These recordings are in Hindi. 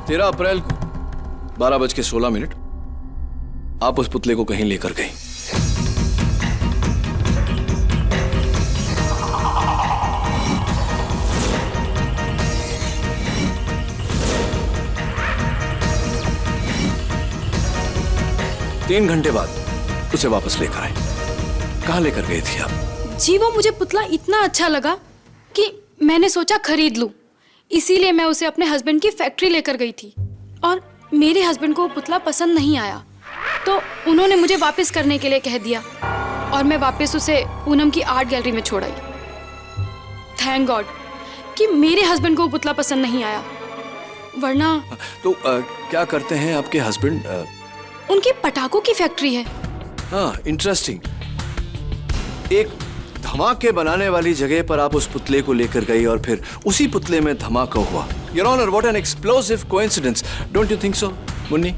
13 अप्रैल को 12:16 आप उस पुतले को कहीं लेकर गई। तीन घंटे बाद उसे वापस लेकर आए। कहाँ लेकर गई थी आप? जी वो मुझे पुतला इतना अच्छा लगा कि मैंने सोचा खरीद लूं, इसीलिए मैं उसे अपने हस्बैंड की फैक्ट्री लेकर गई थी। और मेरे हस्बैंड को वो पुतला पसंद नहीं आया, तो उन्होंने मुझे वापस करने के लिए कह दिया और मैं वापस उसे पूनम की आर्ट गैलरी में छोड़ आई। थैंक गॉड कि मेरे हस्बैंड को वो पुतला पसंद नहीं आया, वरना तो क्या करते हैं आपके हस्बैंड? उनकी पटाखों की फैक्ट्री है। हाँ, इंटरेस्टिंग। एक धमाके बनाने वाली जगह पर आप उस पुतले को लेकर गई और फिर उसी पुतले में धमाका हुआ। Your honour, what an explosive coincidence, don't you think so Munni?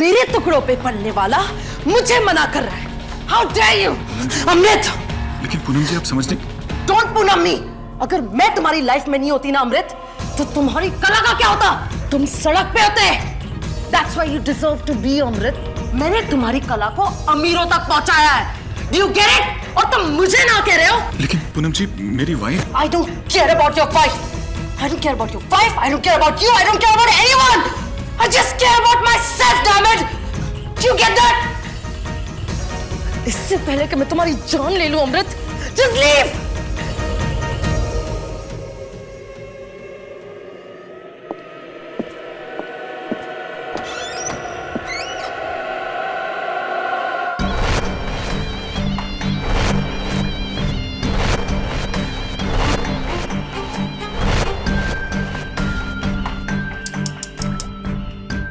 मेरे टुकड़ों पे पलने वाला मुझे मना कर रहा है। How dare you, अमृत! लेकिन पूनम जी आप समझ नहीं। Don't पूनम मी! अगर मैं तुम्हारी लाइफ में नहीं होती ना अमृत, तो तुम्हारी कला का क्या होता? तुम सड़क पे होते। That's why you deserve to be अमृत। मैंने तुम्हारी कला को अमीरों तक पहुंचाया है। Do you get it? और तुम मुझे ना कह रहे हो? लेकिन पूनम जी मेरी wife. I don't care about your wife. I don't care about your wife. I don't care about you. I don't care about anyone. I just care about myself, damn it! Do you get that? इससे पहले कि मैं तुम्हारी जान ले लूं Amrit, just leave!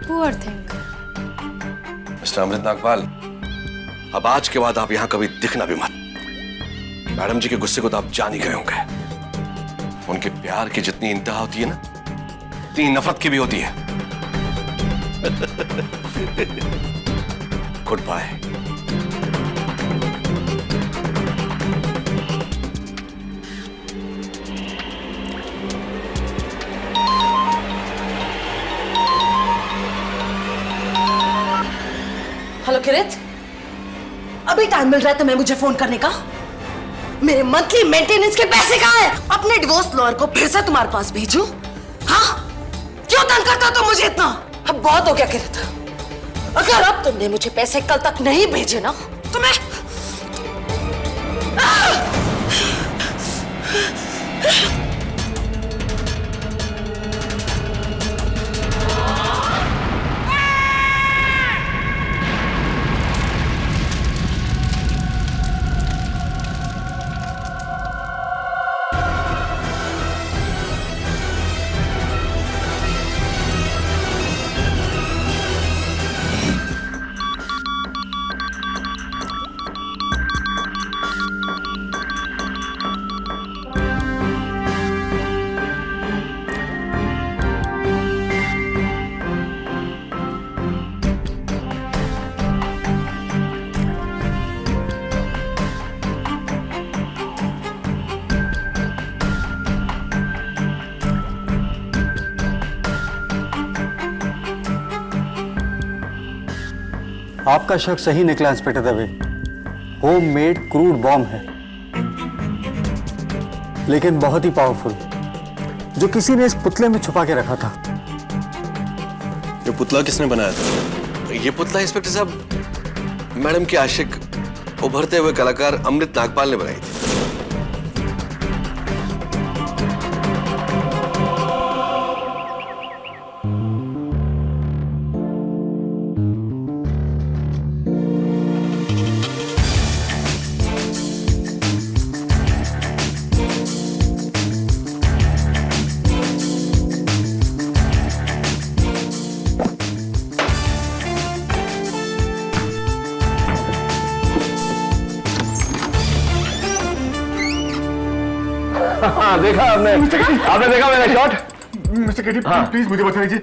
Poor thing. Mister Amrit Nagpal, अब आज के बाद आप यहां कभी दिखना भी मत। मैडम जी के गुस्से को तो आप जान ही गए होंगे। उनके प्यार की जितनी इंतहा होती है ना, उतनी नफरत की भी होती है। Good bye. हेलो किरित, अभी टाइम मिल रहा है तुम्हें मुझे फोन करने का? मेरे मंथली मेंटेनेंस के पैसे कहाँ हैं? अपने डिवोर्स लॉयर को फिर से तुम्हारे पास भेजूं? हाँ? क्यों तंग करता हो तुम मुझे इतना? अब बहुत हो गया किरित। अगर अब तुमने मुझे पैसे कल तक नहीं भेजे ना, तो मैं आपका शक सही निकला inspector Dave. Home made crude bomb है, लेकिन बहुत ही पावरफुल, जो किसी ने इस पुतले में छुपा के रखा था। ये पुतला किसने बनाया था? ये पुतला इंस्पेक्टर साहब मैडम के आशिक उभरते हुए कलाकार अमृत नागपाल ने बनाई थी। हाँ, देखा आपने देखा मेरा शॉट? मिस्टर केटी प्लीज मुझे बचा लीजिए।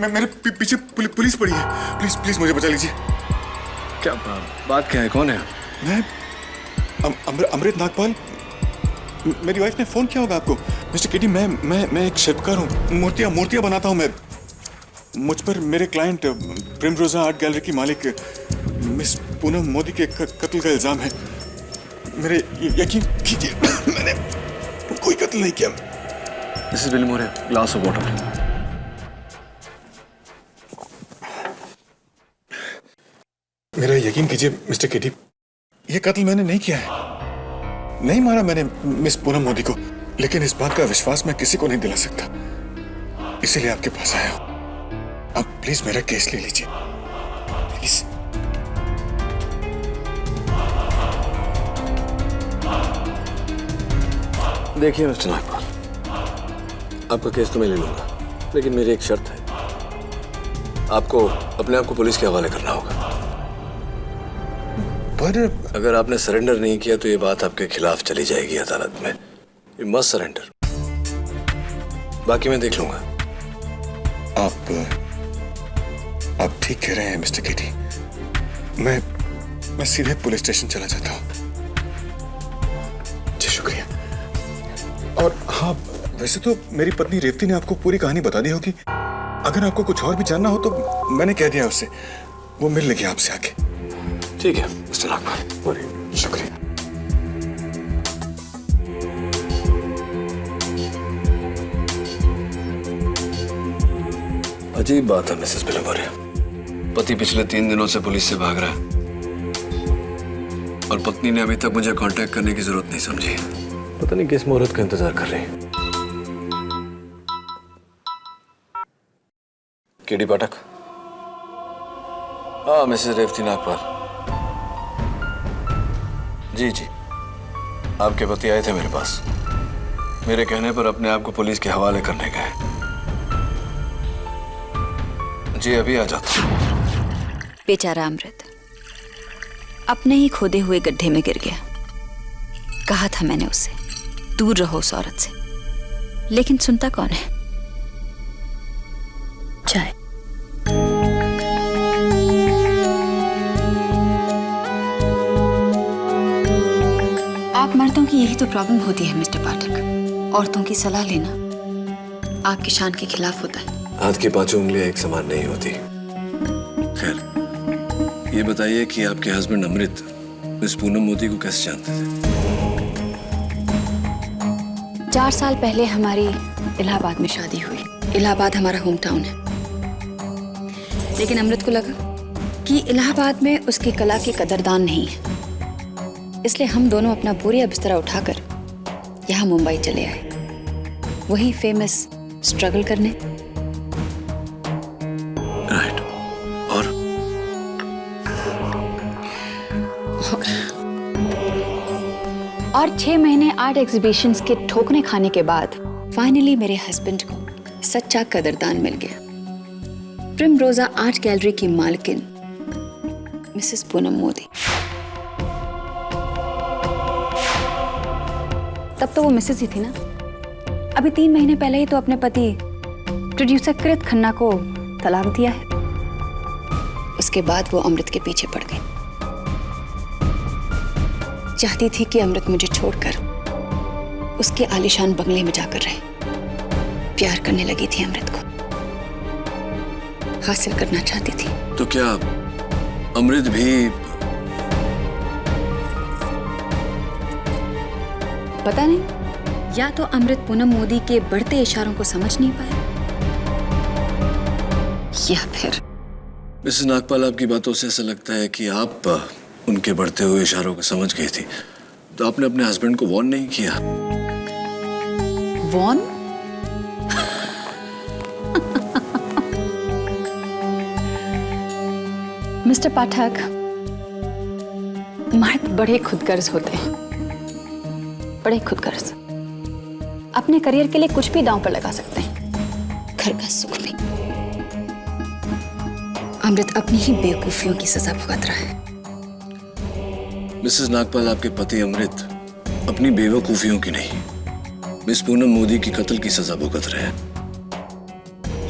मेरे पीछे पुलिस पड़ी है। प्लीज प्लीज मुझे बचा लीजिए। क्या बात क्या है? कौन है? मैं अमृत नागपाल। मेरी वाइफ ने फोन किया होगा आपको। मिस्टर केटी, मैं एक शिल्पकार हूँ। मूर्तियाँ बनाता हूँ मैं। मुझ पर मेरे क्लाइंट प्रिमरोजा आर्ट गैलरी की मालिक मिस पूनम मोदी के कत्ल का इल्जाम है। मेरे यकीन कीजिए, मैंने कोई कत्ल नहीं किया। This is William more, glass of water. मेरा यकीन कीजिए मिस्टर केटी, ये कत्ल मैंने नहीं किया है। नहीं मारा मैंने मिस पूनम मोदी को, लेकिन इस बात का विश्वास मैं किसी को नहीं दिला सकता, इसीलिए आपके पास आया हूं। आप प्लीज मेरा केस ले लीजिए, प्लीज। देखिए मिस्टर नागपाल, आपका केस तो मैं ले लूंगा, लेकिन मेरी एक शर्त है। आपको अपने आप को पुलिस के हवाले करना होगा। पर अगर आपने सरेंडर नहीं किया तो ये बात आपके खिलाफ चली जाएगी अदालत में। यू मस्ट सरेंडर, बाकी मैं देख लूंगा। आप ठीक कह रहे हैं मिस्टर केटी। मैं सीधे पुलिस स्टेशन चला जाता हूँ। जी शुक्रिया। और हाँ, वैसे तो मेरी पत्नी रेवती ने आपको पूरी कहानी बता दी होगी। अगर आपको कुछ और भी जानना हो तो मैंने कह दिया उससे, वो मिल लेगी आपसे आके। ठीक है मिस्टर नागपाल, बोलिए। शुक्रिया। अजीब बात है मिसेस बिलमोरे, पति पिछले 3 दिनों से पुलिस से भाग रहा है और पत्नी ने अभी तक मुझे कांटेक्ट करने की जरूरत नहीं समझी। पता नहीं किस मुहूर्त का इंतजार कर रही है। केडी पाठक। हाँ मिसेस रेवती नागपाल। जी जी, आपके पति आए थे मेरे पास, मेरे कहने पर अपने आप को पुलिस के हवाले करने गए। जी अभी आ जाता हूं। बेचारा अमृत अपने ही खोदे हुए गड्ढे में गिर गया। कहा था मैंने उससे, दूर रहो उस औरत से, लेकिन सुनता कौन है। चाय। आप मर्दों की यही तो प्रॉब्लम होती है मिस्टर पाठक, औरतों की सलाह लेना आपकी शान के खिलाफ होता है। हाथ की 5 उंगलियां एक समान नहीं होती। खैर, ये बताइए कि आपके हस्बैंड अमृत मिस पूनम मोदी को कैसे जानते थे? 4 साल पहले हमारी इलाहाबाद में शादी हुई। इलाहाबाद हमारा होम टाउन है, लेकिन अमृत को लगा कि इलाहाबाद में उसकी कला की कदरदान नहीं है, इसलिए हम दोनों अपना बोरिया बिस्तरा उठाकर यहाँ मुंबई चले आए, वही फेमस स्ट्रगल करने। राइट। और 6 महीने आर्ट एग्जीबिशंस के ठोकने खाने के बाद फाइनली मेरे हस्बैंड को सच्चा कदरदान मिल गया। प्रिमरोजा आर्ट गैलरी की मालकिन मिसेस पूनम मोदी। तब तो वो मिसेस ही थी ना। अभी 3 महीने पहले ही तो अपने पति प्रोड्यूसर कृत खन्ना को तलाक दिया है। उसके बाद वो अमृत के पीछे पड़ गई। चाहती थी कि अमृत मुझे छोड़कर उसके आलीशान बंगले में जाकर रहे। प्यार करने लगी थी अमृत को, हासिल करना चाहती थी। तो क्या अमृत भी? पता नहीं, या तो अमृत पूनम मोदी के बढ़ते इशारों को समझ नहीं पाया, या फिर मिसेस नागपाल, आपकी बातों से ऐसा लगता है कि आप उनके बढ़ते हुए इशारों को समझ गई थी, तो आपने अपने हस्बैंड को वॉर्न नहीं किया? वॉर्न? मिस्टर पाठक, मर्द बड़े खुदगर्ज होते हैं, बड़े खुदगर्ज। अपने करियर के लिए कुछ भी दांव पर लगा सकते हैं, घर का सुख भी। अमृत अपनी ही बेवकूफियों की सजा भुगत रहा है। मिसेस नागपाल, आपके पति अमृत अपनी बेवकूफियों की नहीं, मिस पूनम मोदी की कत्ल की सजा भुगत रहे हैं।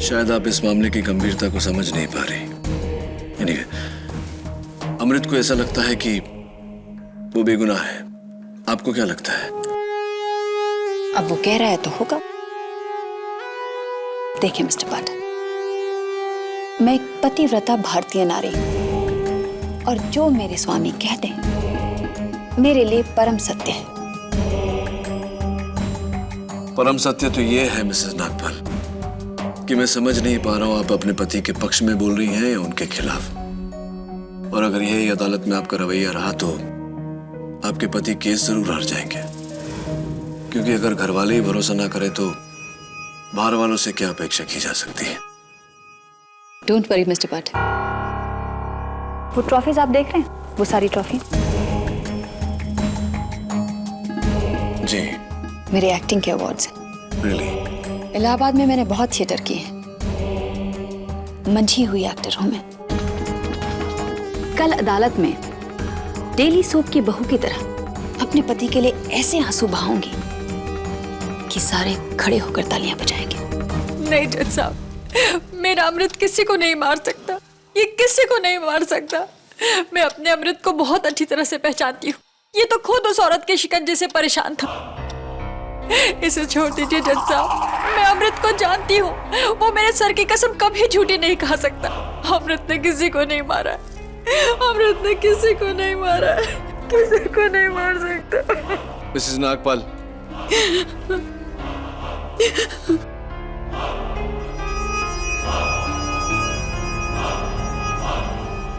शायद आप इस मामले की गंभीरता को समझ नहीं पा रही। Anyway, अमृत को ऐसा लगता है कि वो बेगुनाह है। आपको क्या लगता है? अब वो कह रहा है तो होगा। देखिए मिस्टर पाठक, मैं एक पतिव्रता भारतीय नारी हूं और जो मेरे स्वामी कह दें मेरे लिए परम सत्य है। परम सत्य तो ये है मिसेस नागपाल कि मैं समझ नहीं पा रहा हूं आप अपने पति के पक्ष में बोल रही हैं या उनके खिलाफ। और अगर यही अदालत में आपका रवैया रहा तो आपके पति केस जरूर हार जाएंगे, क्योंकि अगर घर वाले ही भरोसा ना करें तो बाहर वालों से क्या अपेक्षा की जा सकती है। डोंट वरी मिस्टर पाठक, वो ट्रॉफीज आप देख रहे हैं, वो सारी ट्रॉफी जी मेरे एक्टिंग के अवार्ड्स हैं। रियली? इलाहाबाद में मैंने बहुत थिएटर किए हैं, मंझी हुई एक्टर हूं मैं। कल अदालत में डेली सोप की बहू की तरह अपने पति के लिए ऐसे आंसू बहाऊंगी कि सारे खड़े होकर तालियां बजाएंगे। नहीं जज साहब, मेरा अमृत किसी को नहीं मार सकता, ये किसी को नहीं मार सकता। मैं अपने अमृत को बहुत अच्छी तरह से पहचानती हूँ, ये तो खुद उस औरत के शिकंजे से परेशान था। इसे छोड़ दीजिए जज साहब, मैं अमृत को जानती हूँ, वो मेरे सर की कसम कभी झूठी नहीं खा सकता। अमृत ने किसी को नहीं मारा, अमृत ने किसी को नहीं मारा, किसी को नहीं मार सकता। Mrs Nagpal,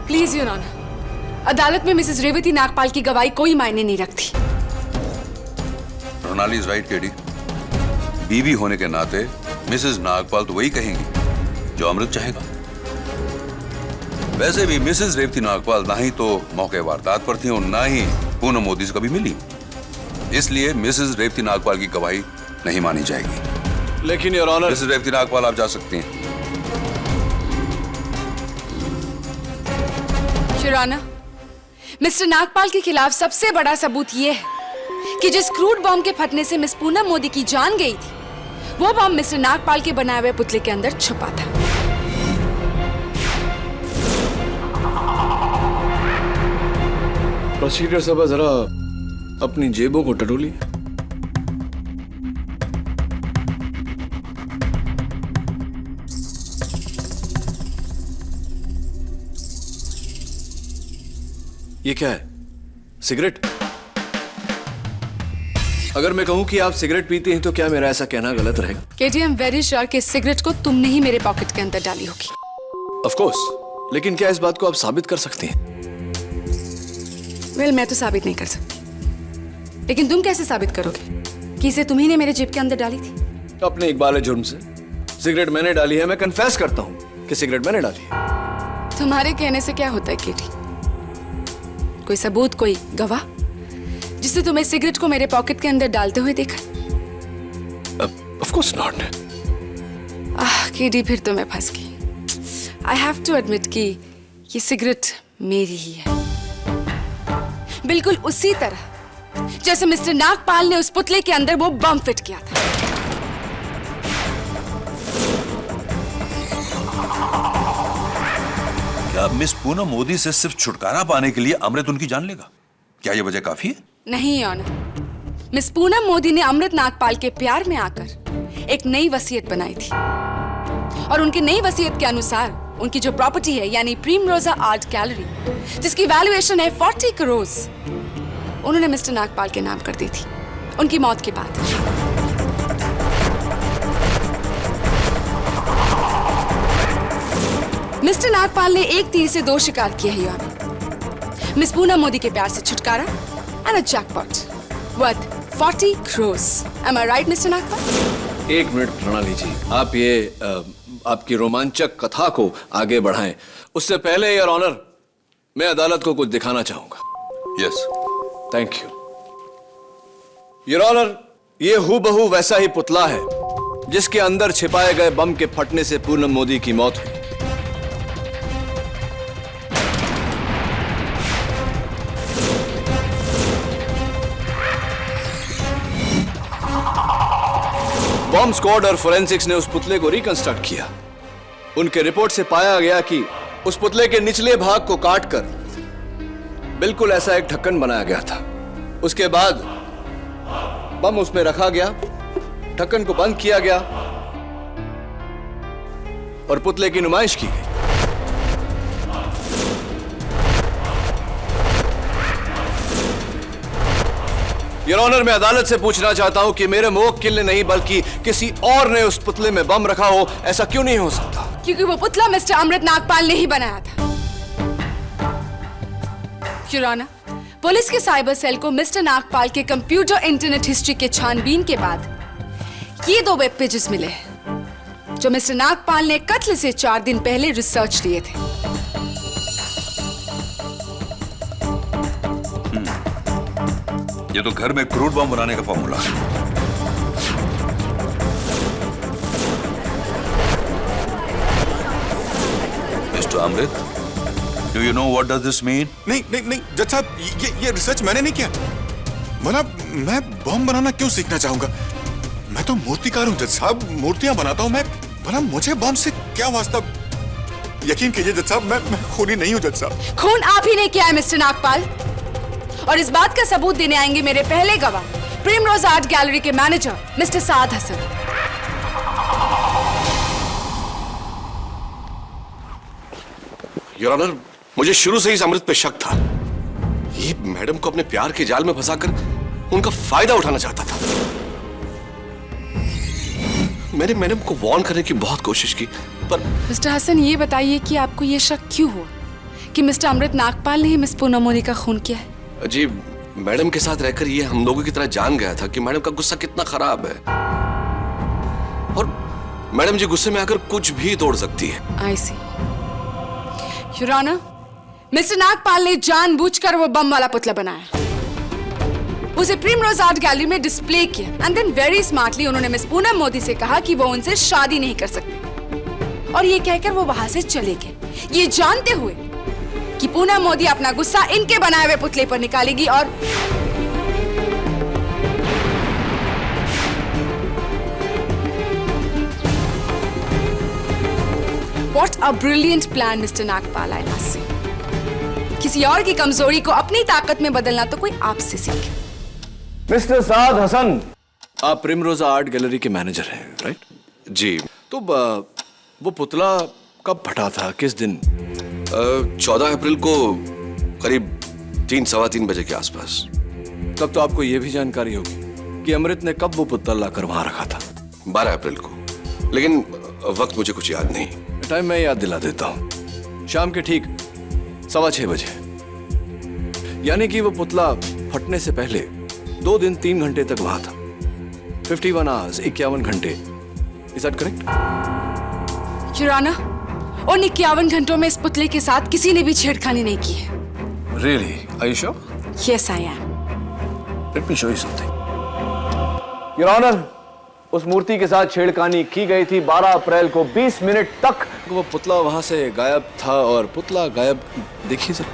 please your honour, अदालत में मिसेस रेवती नागपाल की गवाही कोई मायने नहीं रखती। Ronali is right KD. बीवी होने के नाते मिसेस नागपाल तो वही कहेंगी जो अमृत चाहेगा। वैसे भी मिसेस रेवती नागपाल ना ही तो मौके वारदात पर थी और ना ही पूनम मोदी से कभी मिली, इसलिए मिसेस रेवती नागपाल की गवाही नहीं मानी जाएगी। लेकिन your honour. Mrs Revati Nagpal आप जा सकती हैं। योर ऑनर, मिस्टर नागपाल के खिलाफ सबसे बड़ा सबूत यह है कि जिस क्रूड बॉम्ब के फटने से मिस पूनम मोदी की जान गई थी, वो बॉम्ब मिस्टर नागपाल के बनाए हुए पुतले के अंदर छुपा था। प्रोसीडियर साहब जरा अपनी जेबों को टटोलिए। ये क्या है? सिगरेट? अगर मैं कहूं कि आप सिगरेट पीते हैं तो क्या मेरा ऐसा कहना गलत रहेगा? KD, I am very sure कि इस सिगरेट को तुमने ही मेरे पॉकेट के अंदर डाली होगी। ऑफ कोर्स, लेकिन क्या इस बात को आप साबित कर सकती हैं? वेल, मैं तो साबित नहीं कर सकती, लेकिन तुम कैसे साबित करोगे कि इसे तुम्ही ने मेरे जेब के अंदर डाली थी? अपने इकबाल जुर्म से सिगरेट मैंने डाली है, मैं कन्फेस करता हूं कि सिगरेट मैंने डाली है। तुम्हारे कहने से क्या होता है केडी? कोई सबूत, कोई गवाह जिससे तुम्हें सिगरेट को मेरे पॉकेट के अंदर डालते हुए देखा? Of course not. केडी, फिर तो मैं फंस गई। आई हैव टू एडमिट कि ये सिगरेट मेरी ही है, बिल्कुल उसी तरह जैसे मिस्टर नागपाल ने उस पुतले के अंदर वो बम फिट किया था। क्या मिस पूनम मोदी से सिर्फ छुटकारा पाने के लिए अमृत उनकी जान लेगा? क्या यह वजह काफी है? नहीं ऑनर, मिस पूनम मोदी ने अमृत नागपाल के प्यार में आकर एक नई वसीयत बनाई थी, और उनकी नई वसीयत के अनुसार उनकी जो प्रॉपर्टी है यानी प्रीमरोजा आर्ट गैलरी, जिसकी वैल्यूएशन है 40 करोड़, उन्होंने मिस्टर नागपाल के नाम कर दी थी उनकी मौत के बाद। मिस्टर नागपाल ने एक तीर से दो शिकार किए हैं ऑनर। मिस पूनम मोदी के प्यार से छुटकारा and a jackpot worth 40 crore. Am I right mister Nagpal? एक मिनट प्रणाली जी, आप ये आपकी रोमांचक कथा को आगे बढ़ाएं, उससे पहले योर ऑनर मैं अदालत को कुछ दिखाना चाहूंगा। Yes. Thank you your honour. ये हूबहू वैसा ही पुतला है जिसके अंदर छिपाए गए बम के फटने से पूनम मोदी की मौत हुई। बॉम्ब स्क्वाड और फोरेंसिक्स ने उस पुतले को रिकंस्ट्रक्ट किया। उनके रिपोर्ट से पाया गया कि उस पुतले के निचले भाग को काटकर बिल्कुल ऐसा एक ढक्कन बनाया गया था। उसके बाद बम उसमें रखा गया, ढक्कन को बंद किया गया और पुतले की नुमाइश की गई। योर ऑनर, मैं अदालत से पूछना चाहता हूं कि मेरे मुवक्किल ने नहीं बल्कि किसी और ने उस पुतले में बम रखा हो, ऐसा क्यों नहीं हो सकता? क्योंकि वो पुतला मिस्टर अमृत नागपाल ने ही बनाया था। योर ऑनर, पुलिस के साइबर सेल को मिस्टर नागपाल के कंप्यूटर इंटरनेट हिस्ट्री के छानबीन के बाद ये 2 वेब पेजेस मिले हैं जो मिस्टर नागपाल ने कत्ल से 4 दिन पहले रिसर्च लिए थे। ये तो घर में क्रूड बम बनाने का फॉर्मूला है। Mister Amrit, do you know what does this mean? नहीं नहीं नहीं जज साहब, ये रिसर्च मैंने नहीं किया। मैं बम बनाना क्यों सीखना चाहूंगा? मैं तो मूर्तिकार हूं जज साहब, मूर्तियां बनाता हूं मैं। भला मुझे बम से क्या वास्ता? यकीन कीजिए जज साहब, मैं खूनी नहीं हूं जज साहब। खून आप ही ने किया है मिस्टर नागपाल, और इस बात का सबूत देने आएंगे मेरे पहले गवाह, प्रिमरोज आर्ट गैलरी के manager mister Saad Hasan. Your honour, मुझे शुरू से ही इस अमृत पे शक था। ये मैडम को अपने प्यार के जाल में फंसाकर उनका फायदा उठाना चाहता था। मैंने मैडम को वार्न करने की बहुत कोशिश की, पर मिस्टर हसन, ये बताइए कि आपको ये शक क्यों हुआ कि मिस्टर अमृत नागपाल ने ही मिस पूनम मोदी का खून किया है? जी, मैडम के साथ रहकर ये हम लोगों की तरह जान गया था कि मैडम का गुस्सा कितना खराब है, और मैडम जी गुस्से में आकर कुछ भी तोड़ सकती है। आई सी। योर ऑनर, मिस्टर नागपाल ने जानबूझकर वो बम वाला पुतला बनाया, उसे प्रिमरोज आर्ट गैलरी में डिस्प्ले किया, एंड देन वेरी स्मार्टली उन्होंने मिस पूनम मोदी से कहा कि वो उनसे शादी नहीं कर सकते, और ये कहकर वो वहां से चले गए, ये जानते हुए कि पूनम मोदी अपना गुस्सा इनके बनाए हुए पुतले पर निकालेगी। और What a brilliant plan, Mr. Nagpal, I must say. किसी और की कमजोरी को अपनी ताकत में बदलना तो कोई आपसे सीखे। मिस्टर साद हसन, आप प्रिमरोजा आर्ट गैलरी के मैनेजर हैं, राइट? जी। तो वो पुतला कब फटा था, किस दिन? 14 अप्रैल को करीब 3-3:15 बजे के आसपास। तब तो आपको यह भी जानकारी होगी कि अमृत ने कब वो पुतला लाकर वहां रखा था। 12 अप्रैल को, लेकिन वक्त मुझे कुछ याद नहीं। टाइम मैं याद दिला देता हूं। शाम के ठीक 6:15 बजे, यानी कि वो पुतला फटने से पहले 2 दिन 3 घंटे तक वहां था। 51 आवर्स, 51 घंटे। Is that correct? Your honour, उन 51 घंटों में इस पुतले के साथ किसी ने भी छेड़खानी नहीं की है। Really? Are you sure? Yes, I am. Let me show you something. Your Honor, उस मूर्ति के साथ छेड़खानी की गई थी 12 अप्रैल को 20 मिनट तक। वो पुतला वहां से गायब था, और पुतला गायब, देखिए सर।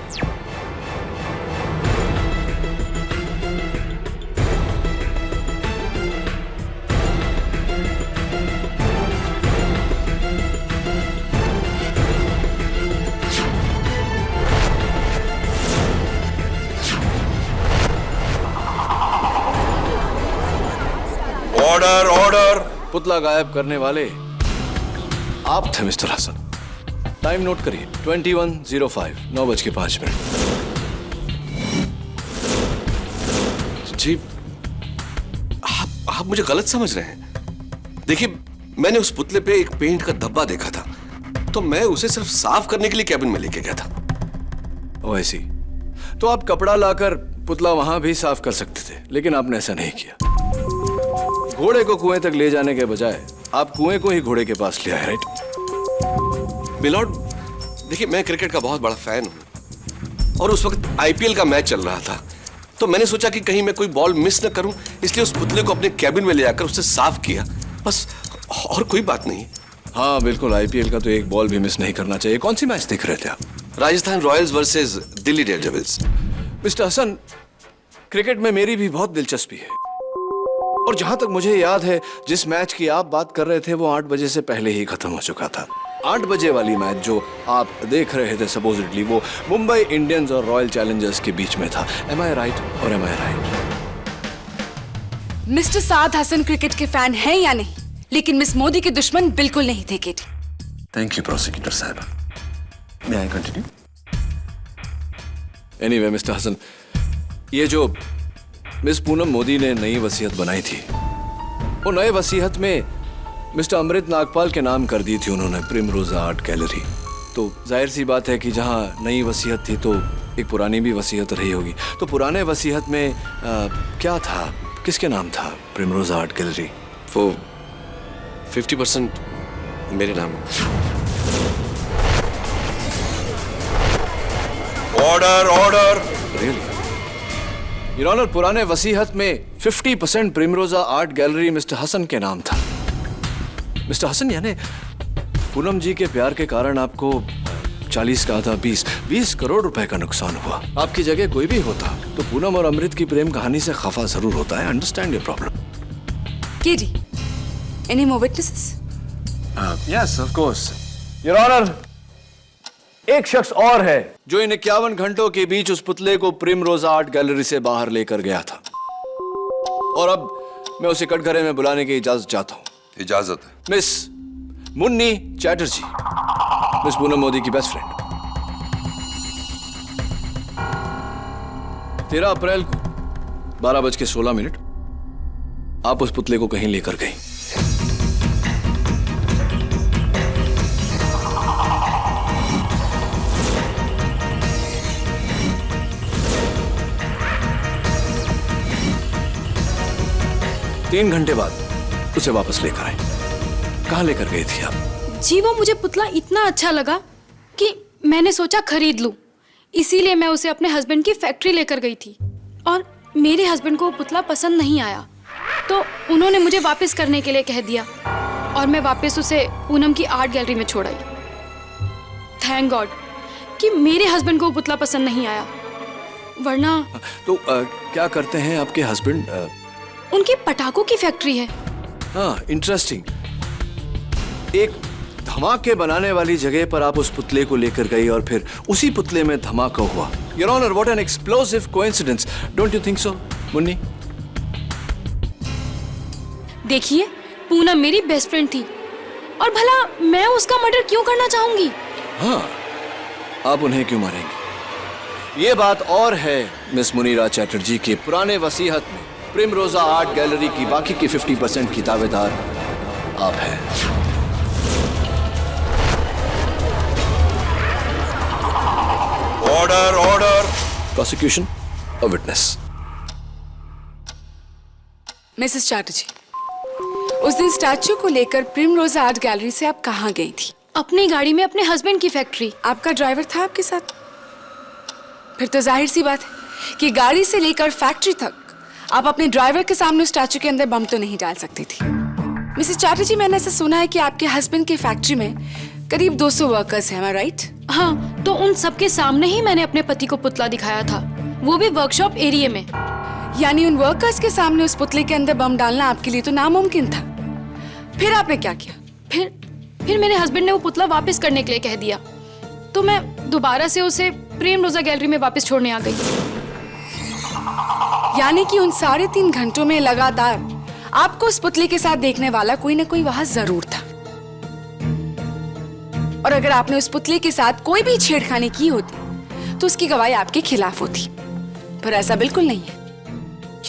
Order, order. पुतला गायब करने वाले आप थे मिस्टर हसन। टाइम नोट करिए, 21:05, 9:05। जी, आप मुझे गलत समझ रहे हैं। देखिए, मैंने उस पुतले पे एक पेंट का धब्बा देखा था, तो मैं उसे सिर्फ साफ करने के लिए कैबिन में लेके गया था। ओह ऐसी। तो आप कपड़ा लाकर पुतला वहां भी साफ कर सकते थे, लेकिन आपने ऐसा नहीं किया। घोड़े को कुएं तक ले जाने के बजाय आप कुएं को ही घोड़े के पास ले आए, राइट? मिलॉर्ड, देखिए, मैं क्रिकेट का बहुत बड़ा फैन हूं, और उस वक्त आईपीएल का मैच चल रहा था, तो मैंने सोचा कि कहीं मैं कोई बॉल मिस न करूं, इसलिए उस पुतले को अपने कैबिन में ले आकर उसे साफ किया, बस, और कोई बात नहीं। हाँ बिल्कुल, आईपीएल का तो एक बॉल भी मिस नहीं करना चाहिए। कौन सी मैच देख रहे थे आप? Rajasthan Royals versus Delhi Daredevils. Mister Hasan, cricket में मेरी भी बहुत दिलचस्पी है, और जहां तक मुझे याद है, जिस मैच की आप बात कर रहे थे वो 8 बजे से पहले ही खत्म हो चुका था। 8 बजे वाली मैच जो आप देख रहे थे सपोजिटली, वो मुंबई इंडियंस और रॉयल चैलेंजर्स के बीच में था। एम आई राइट और M I right? Mister Saad Hasan cricket के फैन हैं या नहीं, लेकिन मिस मोदी के दुश्मन बिल्कुल नहीं थे केटी। थैंक यू प्रोसिक्यूटर साहब। May I continue? Anyway mister Hasan, ये जो मिस पूनम मोदी ने नई वसीयत बनाई थी, वो नए वसीयत में मिस्टर अमृत नागपाल के नाम कर दी थी उन्होंने, प्रिमरोजा आर्ट गैलरी। तो जाहिर सी बात है कि जहां नई वसीयत थी तो एक पुरानी भी वसीयत रही होगी। तो पुराने वसीयत में क्या था, किसके नाम था प्रिमरोजा आर्ट गैलरी? वो 50% मेरे नाम। Order order. Really your honour, पुराने वसीयत में 50% Primrose art gallery mister Hasan के नाम था। मिस्टर हसन, यानी पूनम जी के प्यार के कारण आपको 40 का था 20 करोड़ रुपए का नुकसान हुआ। आपकी जगह कोई भी होता तो पूनम और अमृत की प्रेम कहानी से खफा जरूर होता है। Understand your problem. KT, any more witnesses? Yes of course your honour. एक शख्स और है जो इन 51 घंटों के बीच उस पुतले को प्रिमरोजा आर्ट गैलरी से बाहर लेकर गया था, और अब मैं उसे कटघरे में बुलाने की इजाजत चाहता हूं। इजाजत है। मिस मुन्नी चैटर्जी, मिस पूनम मोदी की बेस्ट फ्रेंड। 13 अप्रैल को 12:16 आप उस पुतले को कहीं लेकर गई। तीन घंटे बाद उसे वापस लेकर आए। कहाँ लेकर गई थी आप? जी वो मुझे पुतला इतना अच्छा लगा कि मैंने सोचा खरीद लूं। इसीलिए मैं उसे अपने हस्बैंड की फैक्ट्री लेकर गई थी, और मेरे हस्बैंड को वो पुतला पसंद नहीं आया, तो उन्होंने मुझे वापस करने के लिए कह दिया, और मैं वापस उसे पूनम की आर्ट गैलरी में छोड़ आई। थैंक गॉड कि मेरे हस्बैंड को वो पुतला पसंद नहीं आया, वरना तो क्या करते हैं आपके हस्बैंड? उनकी पटाखों की फैक्ट्री है। हाँ, इंटरेस्टिंग। एक धमाके बनाने वाली जगह पर आप उस पुतले को लेकर गई और फिर उसी पुतले में धमाका हुआ। Your honour, what an explosive coincidence, don't you think so Munni? देखिए, पूनम मेरी बेस्ट फ्रेंड थी, और भला मैं उसका मर्डर क्यों करना चाहूंगी? हाँ, आप उन्हें क्यों मारेंगे? ये बात और है मिस मुनीरा चैटर्जी के पुराने वसीयत में प्रिमरोजा आर्ट गैलरी की बाकी की 50% की दावेदार आप हैं। Order order. Prosecution, a witness. Mrs Chatterjee, उस दिन स्टैच्यू को लेकर प्रिमरोजा आर्ट गैलरी से आप कहाँ गई थी? अपनी गाड़ी में अपने हस्बैंड की फैक्ट्री। आपका ड्राइवर था आपके साथ? फिर तो जाहिर सी बात है कि गाड़ी से लेकर फैक्ट्री तक आप अपने ड्राइवर के सामने स्टैच्यू के अंदर बम तो नहीं डाल सकती थी। मिसेस चैटर्जी, मैंने ऐसा सुना है कि आपके हस्बैंड की फैक्ट्री में करीब 200 वर्कर्स हैं, राइट? हाँ, तो उन सबके सामने ही मैंने अपने पति को पुतला दिखाया था, वो भी वर्कशॉप एरिया में। यानी उन वर्कर्स के सामने उस पुतले के अंदर बम डालना आपके लिए तो नामुमकिन था। फिर आपने क्या किया? फिर मेरे हस्बैंड ने वो पुतला वापस करने के लिए कह दिया, तो मैं दोबारा से उसे प्रिमरोजा गैलरी में वापस छोड़ने आ गई। यानी कि उन 3.5 घंटों में लगातार आपको उस पुतले के साथ देखने वाला कोई ना कोई वहां जरूर था, और अगर आपने उस पुतले के साथ कोई भी छेड़खानी की होती तो उसकी गवाही आपके खिलाफ होती, पर ऐसा बिल्कुल नहीं है।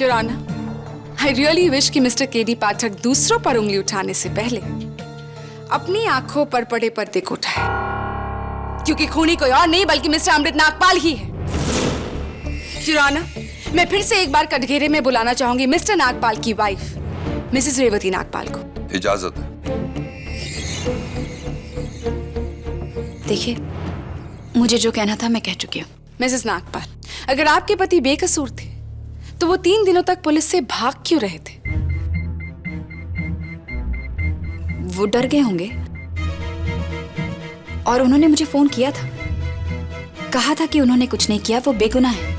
Your honour, I really wish कि मिस्टर केडी पाठक दूसरों पर उंगली उठाने से पहले अपनी आंखों पर पड़े पर्दे को उठाए, क्योंकि खूनी कोई और नहीं बल्कि मिस्टर अमृत नागपाल ही है। योर ऑनर, मैं फिर से एक बार कटघरे में बुलाना चाहूंगी मिस्टर नागपाल की वाइफ मिसेस रेवती नागपाल को। इजाजत है। देखिए, मुझे जो कहना था मैं कह चुकी हूँ। मिसेस नागपाल, अगर आपके पति बेकसूर थे तो वो 3 दिनों तक पुलिस से भाग क्यों रहे थे? वो डर गए होंगे, और उन्होंने मुझे फोन किया था, कहा था कि उन्होंने कुछ नहीं किया, वो बेगुनाह है,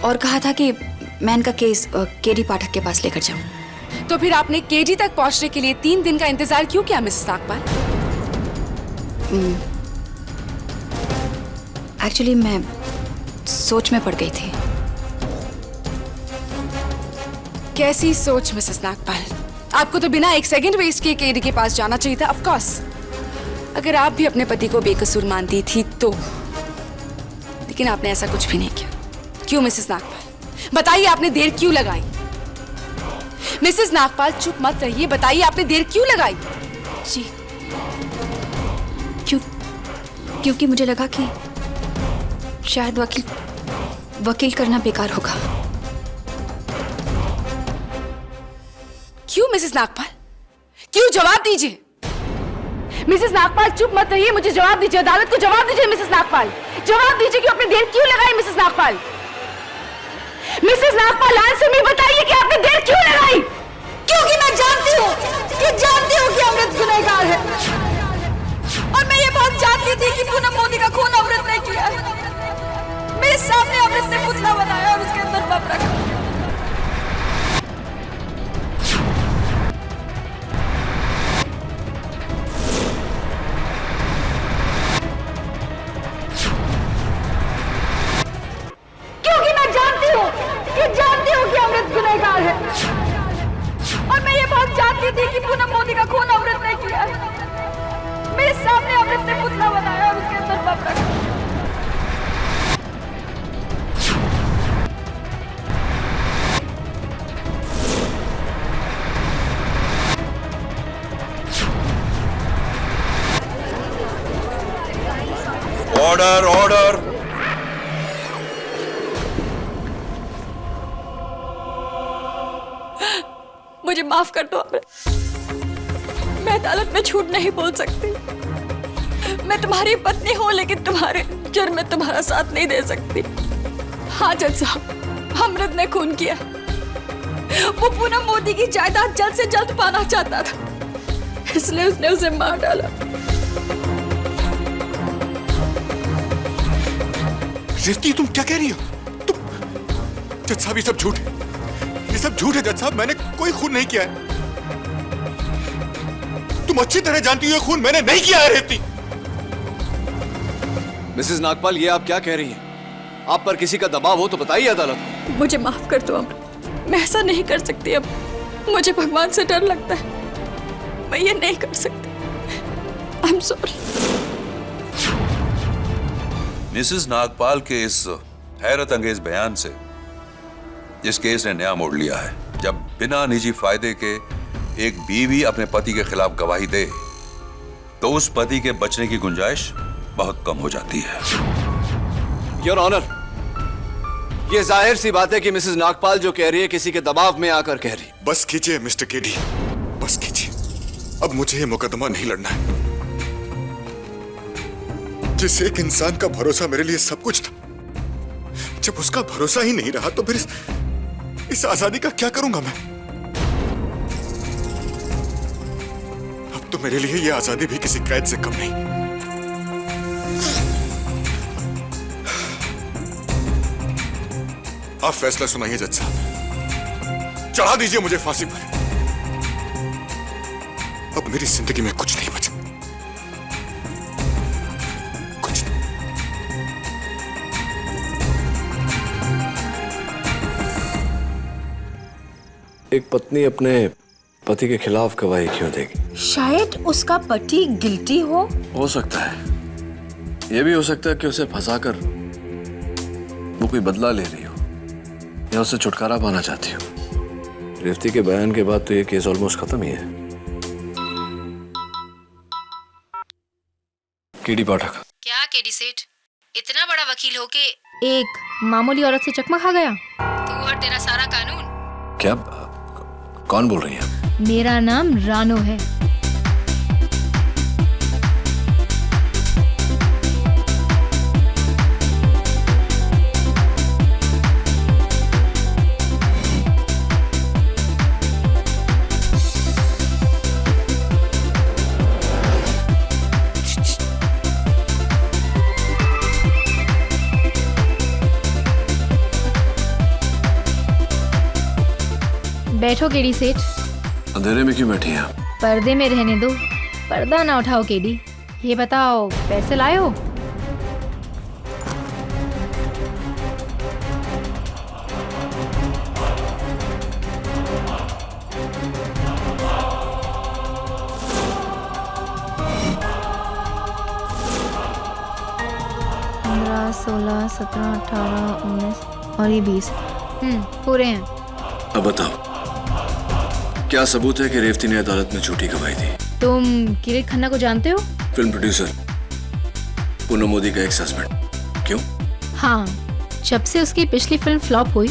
और कहा था कि मैं इनका केस केडी पाठक के पास लेकर जाऊं। तो फिर आपने केडी तक पहुंचने के लिए 3 दिन का इंतजार क्यों किया मिसेस नागपाल? एक्चुअली मैं सोच में पड़ गई थी। कैसी सोच मिसेस नागपाल? आपको तो बिना एक सेकंड वेस्ट किए केडी के पास जाना चाहिए था। ऑफ कोर्स, अगर आप भी अपने पति को बेकसूर मानती थी तो, लेकिन आपने ऐसा कुछ भी नहीं किया। क्यों मिसेस नागपाल? बताइए, आपने देर क्यों लगाई? मिसेस नागपाल चुप मत रहिए, बताइए आपने देर क्यों लगाई? जी, क्योंकि मुझे लगा कि शायद वकील करना बेकार होगा। क्यों मिसेस नागपाल? क्यों? जवाब दीजिए। मिसेस नागपाल चुप मत रहिए, मुझे जवाब दीजिए, अदालत को जवाब दीजिए। मिसेस नागपाल जवाब दीजिए कि आपने देर क्यों लगाई। Mrs Nagpal, Mrs Nagpal answer में बताइए कि आपने देर क्यों लगाई। क्योंकि मैं जानती हूँ कि अमृत गुनहगार है, और मैं ये बात जानती थी कि पूनम मोदी का खून अमृत ने किया है। मेरे सामने अमृत ने पुतला बनाया और उसके अंदर बम रखा। क्योंकि मैं जानती हूँ कि अमृत गुनहगार है, और मैं ये बात जानती थी कि पूनम मोदी का खून अमृत ने किया है। मेरे सामने अमृत ने पुतला बनाया और उसके अंदर बम रखा। Order, order. मुझे माफ कर दो अमृत, मैं अदालत में झूठ नहीं बोल सकती। मैं तुम्हारी पत्नी हूँ, लेकिन तुम्हारे जुर्म में तुम्हारा साथ नहीं दे सकती। हाँ जज साहब, अमृत ने खून किया। वो पूनम मोदी की जायदाद जल्द से जल्द पाना चाहता था, इसलिए उसने उसे मार डाला। रेवती, तुम क्या कह रही हो? तुम, जज साहब, ये सब झूठ है, ये सब झूठ है जज साहब। मैंने कोई खून नहीं किया है। तुम अच्छी तरह जानती हो खून मैंने नहीं किया है रेवती। मिसेस नागपाल, ये आप क्या कह रही हैं? आप पर किसी का दबाव हो तो बताइए अदालत को। मुझे माफ कर दो अमृत, मैं ऐसा नहीं कर सकती। अब मुझे भगवान से डर लगता है, मैं ये नहीं कर सकती। आई एम सॉरी। मिसेस नागपाल के इस हैरत अंगेज बयान से इस केस ने नया मोड़ लिया है। जब बिना निजी फायदे के एक बीवी अपने पति के खिलाफ गवाही दे तो उस पति के बचने की गुंजाइश बहुत कम हो जाती है। योर ऑनर, ये जाहिर सी बात है कि मिसेस नागपाल जो कह रही है किसी के दबाव में आकर कह रही। बस कीजिए मिस्टर केडी, बस कीजिए। अब मुझे ये मुकदमा नहीं लड़ना है। जिस एक इंसान का भरोसा मेरे लिए सब कुछ था, जब उसका भरोसा ही नहीं रहा तो फिर इस आजादी का क्या करूंगा मैं? अब तो मेरे लिए ये आजादी भी किसी कैद से कम नहीं। आप फैसला सुनाइए जज साहब, चढ़ा दीजिए मुझे फांसी पर। अब मेरी जिंदगी में कुछ नहीं बचा, कुछ नहीं। एक पत्नी अपने पति के खिलाफ गवाही क्यों देगी? शायद उसका पति गिल्टी हो सकता है। यह भी हो सकता है कि उसे फंसाकर वो कोई बदला ले रही हो या उससे छुटकारा पाना चाहती हो। रेवती के बयान के बाद तो ये केस ऑलमोस्ट खत्म ही है। केडी पाठक। क्या केडी सेठ, इतना बड़ा वकील हो के एक मामूली औरत से चकमा खा गया? तू और तेरा सारा कानून। क्या? कौन बोल रही है? मेरा नाम रानो है। बैठो केडी सेठ। अंधेरे में क्यों बैठी हैं? पर्दे में रहने दो, पर्दा ना उठाओ केडी। ये बताओ, पैसे लाए हो? पंद्रह, 16, 17, 18, 19 और ये 20। पूरे हैं। अब बताओ, क्या सबूत है कि रेवती ने अदालत में झूठी गवाही दी? तुम किरीट खन्ना को जानते हो? फिल्म प्रोड्यूसर, पूनम मोदी का एक्स हस्बैंड। क्यों? हाँ, जब से उसकी पिछली फिल्म फ्लॉप हुई,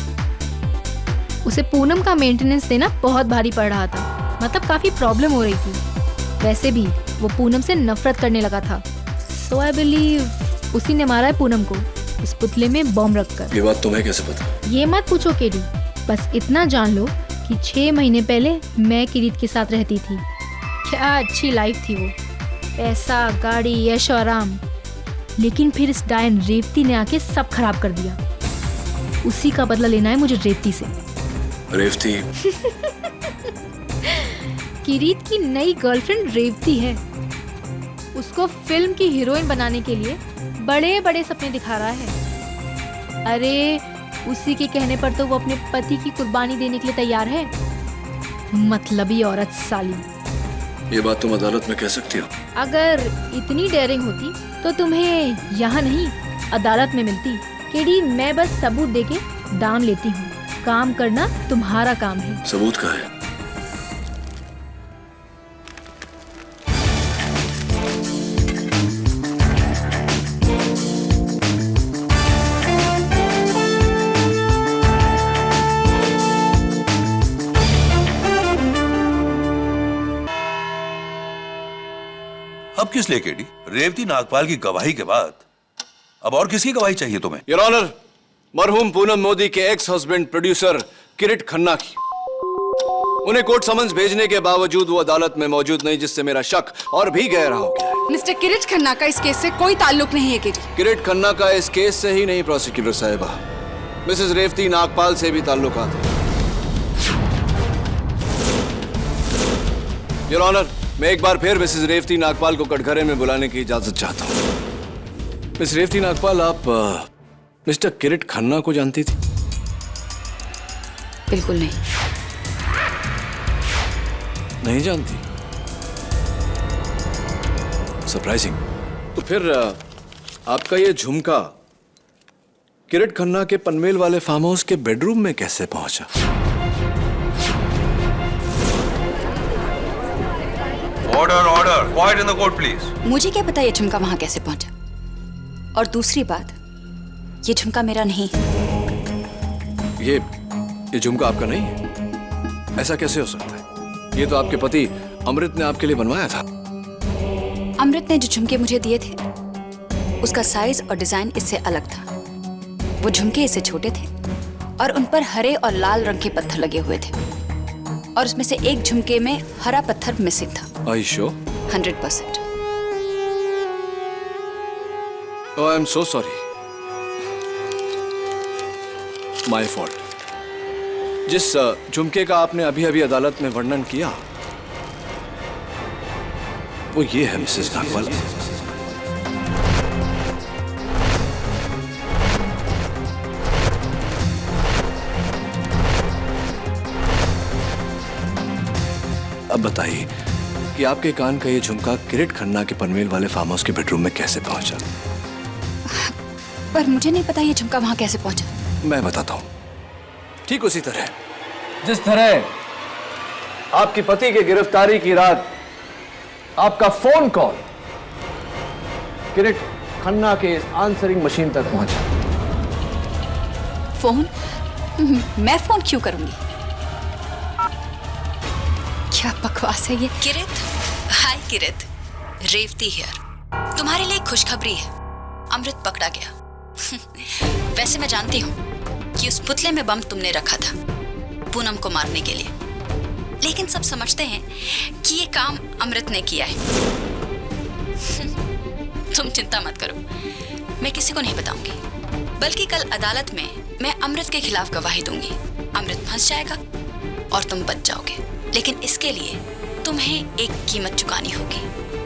उसे पूनम का मेंटेनेंस देना बहुत भारी पड़ रहा था। मतलब काफी प्रॉब्लम हो रही थी। वैसे भी वो पूनम से नफरत करने लगा था। सो आई बिलीव उसी ने मारा है पूनम को, उस पुतले में बॉम्ब रखकर। ये बात तुम्हें कैसे पता? ये मत पूछो केडी, बस इतना जान लो कि 6 महीने पहले मैं किरीट के साथ रहती थी। क्या अच्छी लाइफ थी वो, पैसा, गाड़ी, यश और आराम। लेकिन फिर इस डायन रेवती ने आके सब खराब कर दिया। उसी का बदला लेना है मुझे रेवती से। रेवती? किरीट की नई गर्लफ्रेंड रेवती है। उसको फिल्म की हीरोइन बनाने के लिए बड़े बड़े सपने दिखा रहा है। अरे उसी के कहने पर तो वो अपने पति की कुर्बानी देने के लिए तैयार है। मतलबी औरत साली। ये बात तुम अदालत में कह सकती हो? अगर इतनी डेयरिंग होती तो तुम्हें यहाँ नहीं अदालत में मिलती। केडी, मैं बस सबूत देके दाम लेती हूँ। काम करना तुम्हारा काम है। सबूत का है? अब किस लिए केडी? रेवती नागपाल की गवाही के बाद अब और किसकी गवाही चाहिए तुम्हें? योर ऑनर, मरहूम पूनम मोदी के एक्स हस्बैंड प्रोड्यूसर किरीट खन्ना की। उन्हें कोर्ट समन्स भेजने के बावजूद वो अदालत में मौजूद नहीं, जिससे मेरा शक और भी गहरा हो गया है। मिस्टर किरीट खन्ना का इस केस से कोई ताल्लुक नहीं है केडी। किरीट खन्ना का इस केस से ही नहीं प्रोसिक्यूटर साहिबा, मिसेस रेवती नागपाल से भी ताल्लुकात है। योर ऑनर, मैं एक बार फिर मिसेस रेवती नागपाल को कटघरे में बुलाने की इजाजत चाहता हूँ। मिस रेवती नागपाल, आप मिस्टर किरीट खन्ना को जानती थी? बिल्कुल नहीं। नहीं जानती? सरप्राइजिंग। तो फिर आपका ये झुमका किरीट खन्ना के पनवेल वाले फार्म हाउस के बेडरूम में कैसे पहुंचा? Order, order, quiet in the court please. मुझे क्या पता ये झुमका वहां कैसे पहुंचा। और दूसरी बात, ये झुमका मेरा नहीं है। ये झुमका आपका नहीं है? ऐसा कैसे हो सकता है? ये तो आपके पति अमृत ने आपके लिए बनवाया था। अमृत ने जो झुमके मुझे दिए थे उसका साइज और डिजाइन इससे अलग था। वो झुमके इससे छोटे थे और उन पर हरे और लाल रंग के पत्थर लगे हुए थे, और उसमें से एक झुमके में हरा पत्थर मिसिंग था। Are you sure? 100%। Oh, I'm so sorry. My fault. जिस झुमके का आपने अभी अभी अदालत में वर्णन किया, वो ये है मिसेस नागपाल। अब बताइए कि आपके कान का ये झुमका किरीट खन्ना के पनवेल वाले फार्म हाउस के बेडरूम में कैसे पहुंचा? पर मुझे नहीं पता ये झुमका वहां कैसे पहुंचा। मैं बताता हूं। ठीक उसी तरह जिस तरह आपके पति की गिरफ्तारी की रात आपका फोन कॉल किरीट खन्ना के आंसरिंग मशीन तक पहुंचा। फोन? मैं फोन क्यों करूंगी? क्या बकवास है ये। किरीट, हाय किरीट, रेवती हियर। तुम्हारे लिए खुशखबरी है, अमृत पकड़ा गया। वैसे मैं जानती हूँ कि उस पुतले में बम तुमने रखा था पूनम को मारने के लिए, लेकिन सब समझते हैं कि ये काम अमृत ने किया है। तुम चिंता मत करो, मैं किसी को नहीं बताऊंगी, बल्कि कल अदालत में मैं अमृत के खिलाफ गवाही दूंगी। अमृत फंस जाएगा और तुम बच जाओगे, लेकिन इसके लिए तुम्हें एक कीमत चुकानी होगी।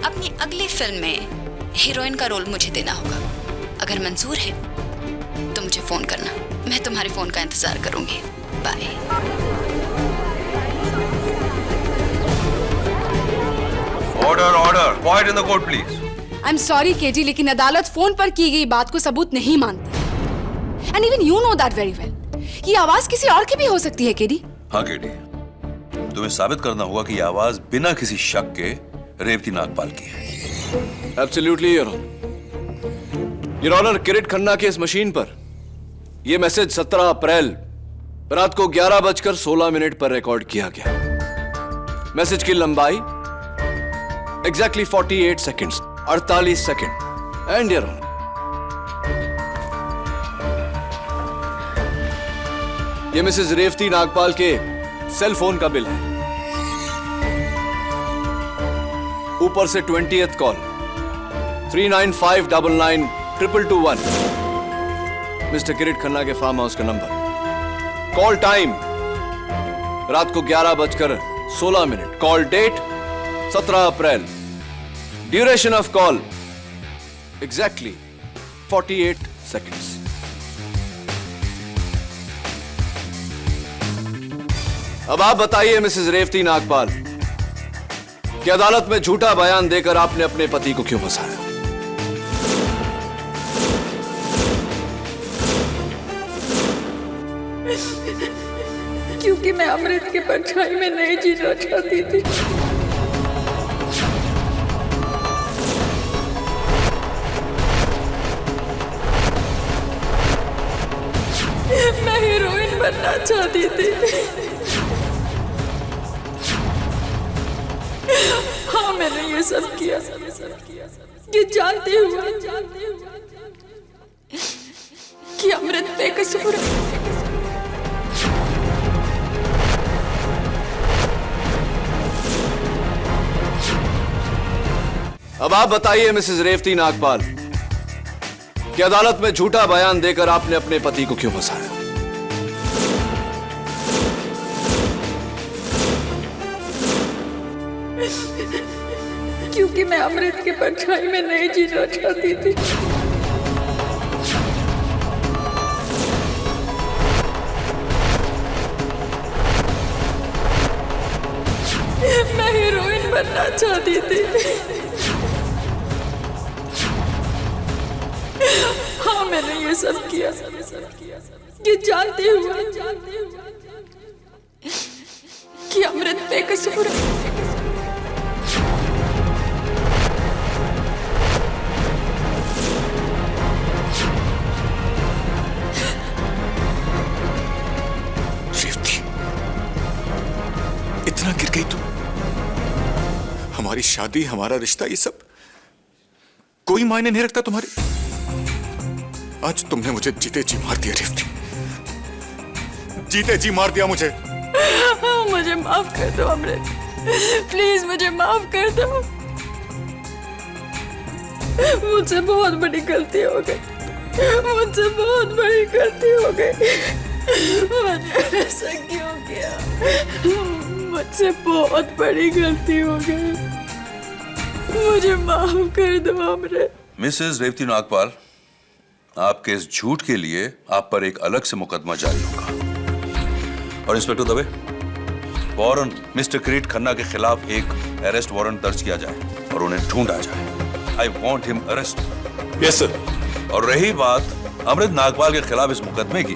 अपनी अगली फिल्म में हीरोइन का रोल मुझे देना होगा। अगर मंजूर है तो मुझे फोन करना, मैं तुम्हारे फोन का इंतजार करूंगी। Bye. Order order, quiet in the court please. I am sorry KD, लेकिन अदालत फोन पर की गई बात को सबूत नहीं मानती। And even you know that very well. ये आवाज किसी और की भी हो सकती है केडी। हाँ केडी, तुम्हें साबित करना होगा कि ये आवाज बिना किसी शक के रेवती नागपाल की है। Absolutely your honour. Your honour, Kirit Khanna की इस मशीन पर यह मैसेज 17 अप्रैल रात को 11:16 पर रिकॉर्ड किया गया। मैसेज की लंबाई exactly 48 seconds, 48 second. And your honour, यह मिसेज रेवती नागपाल के सेल फोन का बिल है। ऊपर से 20th call 39599221 mister Kirit Khanna के फार्म हाउस का नंबर। कॉल टाइम रात को 11:16। Call date 17 April. Duration of call exactly 48 seconds. अब आप बताइए मिसेज रेवती नागपाल कि अदालत में झूठा बयान देकर आपने अपने पति को क्यों फंसाया? क्योंकि मैं अमृत की परछाई में नहीं जीना चाहती थी। मैं हीरोइन बनना चाहती थी। हाँ, मैंने ये सब किया, ये जानते हुए कि अमृत बेकसूर है। अब आप बताइए मिसेज रेवती नागपाल कि अदालत में झूठा बयान देकर आपने अपने पति को क्यों फंसाया? क्योंकि मैं अमृत की परछाई में नहीं जीना चाहती थी। मैं हीरोइन बनना चाहती थी। हाँ, मैंने ये सब किया, ये जानते हुए कि अमृत बेकसूर है। इतना गिर गई तू? हमारी शादी, हमारा रिश्ता, ये सब कोई मायने नहीं रखता तुम्हारे? आज तुमने मुझे जीते जी मार दिया रेवती, जीते जी मार दिया मुझे। मुझे माफ कर दो अमृत, प्लीज मुझे माफ कर दो। मुझसे बहुत बड़ी गलती हो गई, मुझसे बहुत बड़ी गलती हो गई। मैंने ऐसा क्यों किया? मुझसे बहुत बड़ी गलती हो गई, मुझे माफ कर दो अमृत। मिसेज रेवती नागपाल, आपके इस झूठ के लिए आप पर एक अलग से मुकदमा जारी होगा। और इंस्पेक्टर दवे, फौरन मिस्टर किरीट खन्ना के खिलाफ एक अरेस्ट वारंट दर्ज किया जाए और उन्हें ढूंढा जाए। I want him arrest. Yes sir. और रही बात अमृत नागपाल के खिलाफ इस मुकदमे की,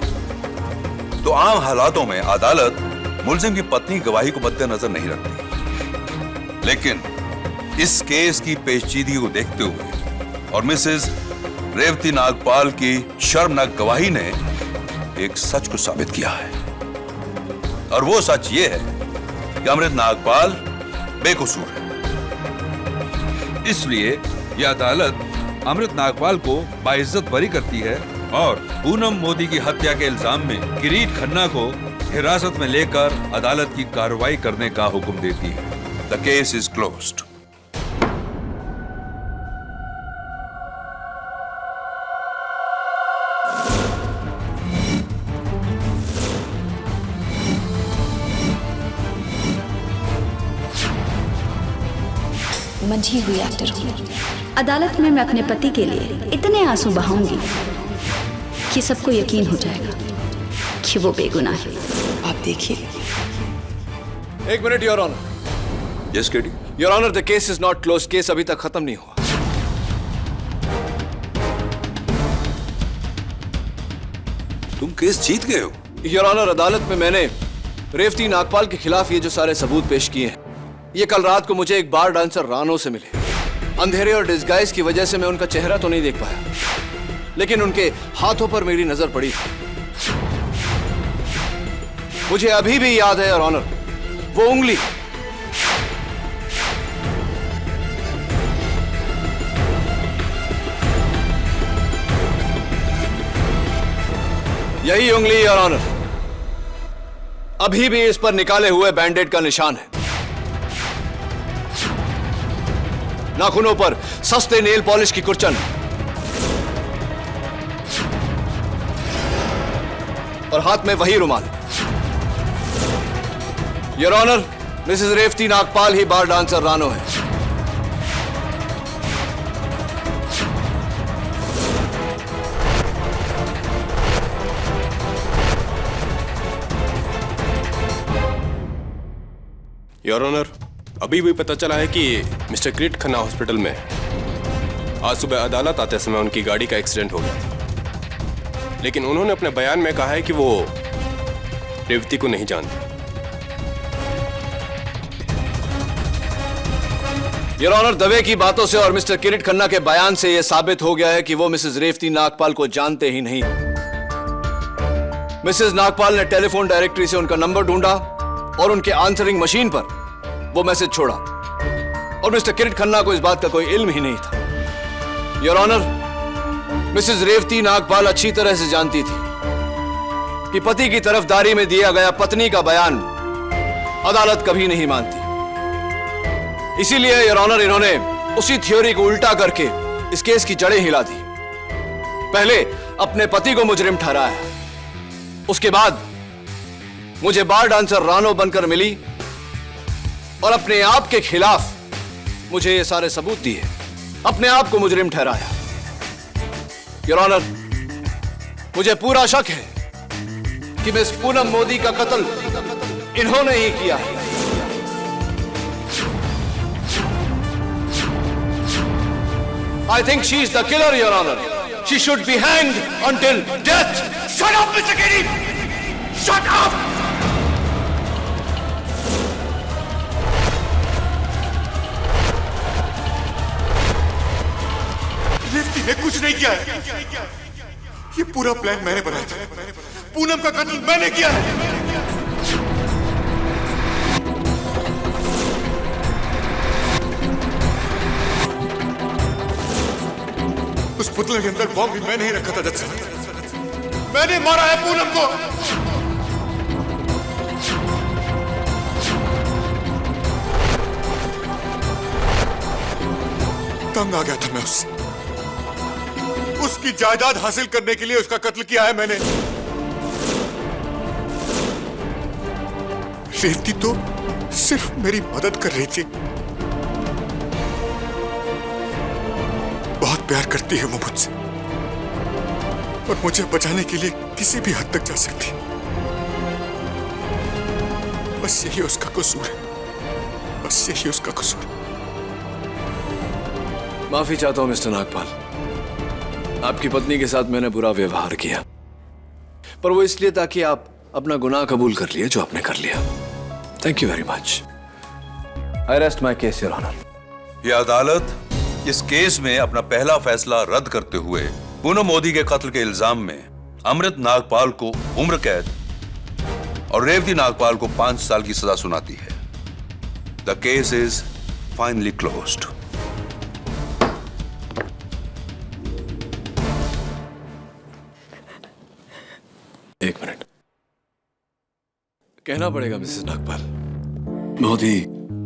तो आम हालातों में अदालत मुलजिम की पत्नी गवाही को मद्देनजर नहीं रखती, लेकिन इस केस की पेचीदगी को देखते हुए और मिसेज रेवती नागपाल की शर्मनाक गवाही ने एक सच को साबित किया है, और वो सच ये है कि अमृत नागपाल बेकसूर है। इसलिए यह अदालत अमृत नागपाल को बाइज्जत बरी करती है और पूनम मोदी की हत्या के इल्जाम में किरीट खन्ना को हिरासत में लेकर अदालत की कार्रवाई करने का हुक्म देती है। The case is closed. मंझी हुई एक्टर हूँ, अदालत में मैं अपने पति के लिए इतने आंसू बहाऊंगी कि सबको यकीन हो जाएगा कि वो बेगुनाह है। आप देखिए। एक minute your honour. Yes KD. Your honour, the case is not close. Case अभी तक खत्म नहीं हुआ। तुम केस जीत गए हो? योर ऑनर, अदालत में मैंने रेवती नागपाल के खिलाफ ये जो सारे सबूत पेश किए हैं, ये कल रात को मुझे एक बार डांसर रानो से मिले। अंधेरे और डिस्गाइज की वजह से मैं उनका चेहरा तो नहीं देख पाया, लेकिन उनके हाथों पर मेरी नजर पड़ी थी। मुझे अभी भी याद है योर ऑनर, वो उंगली, यही उंगली योर ऑनर, अभी भी इस पर निकाले हुए बैंडेड का निशान है। नाखूनों पर सस्ते नेल पॉलिश की कुर्चन और हाथ में वही रुमाल। Your honour, Mrs Revati Nagpal ही बार डांसर रानो है। योर ऑनर, अभी भी पता चला है कि मिस्टर किरीट खन्ना हॉस्पिटल में है। आज सुबह अदालत आते समय उनकी गाड़ी का एक्सीडेंट हो गया था, लेकिन उन्होंने अपने बयान में कहा है कि वो रेवती को नहीं जानते। योर ऑनर, दवे की बातों से और मिस्टर किरीट खन्ना के बयान से यह साबित हो गया है कि वो मिसेस रेवती नागपाल को जानते ही नहीं। मिसेस नागपाल ने टेलीफोन डायरेक्टरी से उनका नंबर ढूंढा और उनके आंसरिंग मशीन पर वो मैसेज छोड़ा, और मिस्टर किरीट खन्ना को इस बात का कोई इल्म ही नहीं था। Your honour, Mrs Revati Nagpal अच्छी तरह से जानती थी कि पति की तरफदारी में दिया गया पत्नी का बयान अदालत कभी नहीं मानती। इसीलिए योर ऑनर, इन्होंने उसी थ्योरी को उल्टा करके इस केस की जड़ें हिला दी। पहले अपने पति को मुजरिम ठहराया, उसके बाद मुझे बार डांसर रानो बनकर मिली और अपने आप के खिलाफ मुझे ये सारे सबूत दिए, अपने आप को मुजरिम ठहराया। योर ऑनर, मुझे पूरा शक है कि मिस पूनम मोदी का कत्ल इन्होंने ही किया है। I think she is the killer, Your Honor. She should be hanged until death. Shut up, Mr. Kennedy! Shut up! Revati ने कुछ नहीं किया है। ये पूरा प्लान मैंने बनाया था। पूनम का कत्ल मैंने किया है। उस पुतले के अंदर बॉम्ब भी मैंने ही रखा था जज साहब। मैंने मारा है पूनम को। तंग आ गया था मैं उससे। उसकी जायदाद हासिल करने के लिए उसका कत्ल किया है मैंने। रेवती तो सिर्फ मेरी मदद कर रही थी। बहुत प्यार करती है वो मुझसे और मुझे बचाने के लिए किसी भी हद तक जा सकती है। बस यही उसका कसूर है। बस यही उसका कसूर है। माफी चाहता हूं मिस्टर नागपाल, आपकी पत्नी के साथ मैंने बुरा व्यवहार किया, पर वो इसलिए ताकि आप अपना गुनाह कबूल कर लिए जो आपने कर लिया। Thank you very much. I rest my case your honour. यह अदालत इस केस में अपना पहला फैसला रद्द करते हुए पूनम मोदी के कत्ल के इल्जाम में अमृत नागपाल को उम्र कैद और रेवती नागपाल को 5 साल की सजा सुनाती है। The case is finally closed. एक मिनट, कहना पड़ेगा मिसेस नागपाल, बहुत ही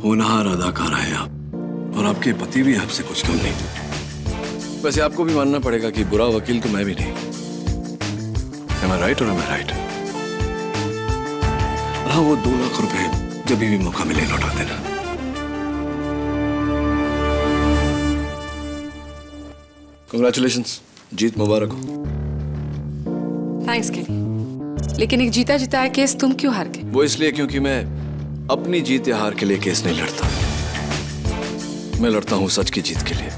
होनहार अदाकारा है आप, और आपके पति भी आपसे कुछ कम नहीं। वैसे आपको भी मानना पड़ेगा कि बुरा वकील तो मैं भी नहीं। Am I right or am I right? हाँ, वो 2 लाख रुपए जब भी मौका मिले लौटा देना। कंग्रेचुलेशंस, जीत मुबारक हो। Thanks KD. लेकिन एक जीता जिताया केस तुम क्यों हार गए? वो इसलिए क्योंकि मैं अपनी जीत या हार के लिए केस नहीं लड़ता। मैं लड़ता हूं सच की जीत के लिए,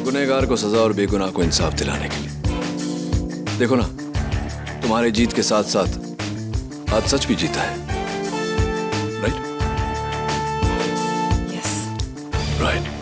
गुनहगार को सजा और बेगुनाह को इंसाफ दिलाने के लिए। देखो ना, तुम्हारे जीत के साथ साथ आज सच भी जीता है, राइट? यस। राइट।